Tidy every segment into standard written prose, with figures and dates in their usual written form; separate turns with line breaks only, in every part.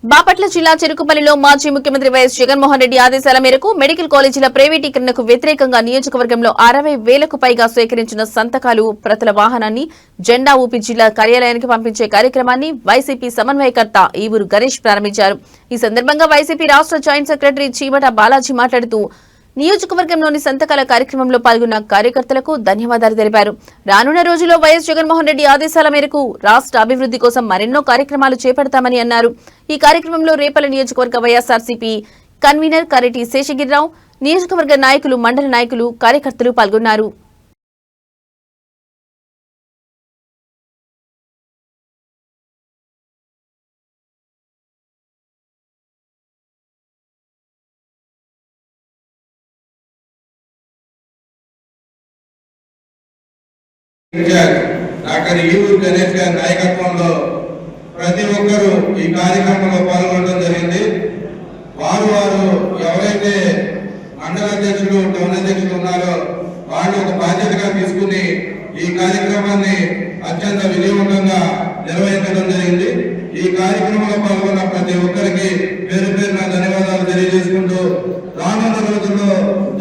బాపట్ల జిల్లా చెరుకుపల్లిలో మాజీ ముఖ్యమంత్రి వైఎస్ జగన్మోహన్ రెడ్డి ఆదేశాల మేరకు మెడికల్ కాలేజీల ప్రైవేటీకరణకు వ్యతిరేకంగా నియోజకవర్గంలో 60,000కు పైగా సేకరించిన సంతకాలు ప్రతుల వాహనాన్ని జెండా ఊపి జిల్లా కార్యాలయానికి పంపించే కార్యక్రమాన్ని వైసీపీ సమన్వయకర్త ఈవూరు గణేష్ ప్రారంభించారు. ఈ సందర్భంగా వైసీపీ రాష్ట్ర జాయింట్ సెక్రటరీ చీమట బాలాజీ మాట్లాడుతూ నియోజకవర్గంలోని సంతకాల కార్యక్రమంలో పాల్గొన్న కార్యకర్తలకు ధన్యవాదాలు తెలిపారు. రానున్న రోజుల్లో వైఎస్ జగన్మోహన్ రెడ్డి ఆదేశాల మేరకు రాష్ట్ర అభివృద్ధి కోసం మరెన్నో కార్యక్రమాలు చేపడతామని అన్నారు. ఈ కార్యక్రమంలో రేపల నియోజకవర్గ వైఎస్ఆర్సీపీ కన్వీనర్ కరెటి శేషగిరిరావు, నియోజకవర్గ నాయకులు, మండల నాయకులు, కార్యకర్తలు పాల్గొన్నారు.
డాక్టర్ ఈవూరు గణేష్ గారి నాయకత్వంలో ప్రతి ఒక్కరూ ఈ కార్యక్రమంలో పాల్గొనడం జరిగింది. వారు ఎవరైతే మండల అధ్యక్షులు, టౌన్ అధ్యక్షులు ఉన్నారో వాళ్ళు ఒక బాధ్యతగా తీసుకుని ఈ కార్యక్రమాన్ని అత్యంత విజయవంతంగా నిర్వహించడం జరిగింది. ఈ కార్యక్రమంలో పాల్గొన్న ప్రతి ఒక్కరికి పేరు పేరున ధన్యవాదాలు తెలియజేసుకుంటూ రానున్న రోజుల్లో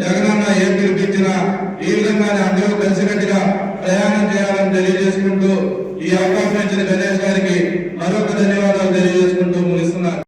జగనన్న ఏం పిలిపించినా ఈ విధంగానే అందరూ కలిసికట్టుగా ప్రయాణం చేయాలని తెలియజేసుకుంటూ ఈ అవకాశం ఇచ్చిన గణేష్ గారికి మరొక ధన్యవాదాలు తెలియజేసుకుంటూ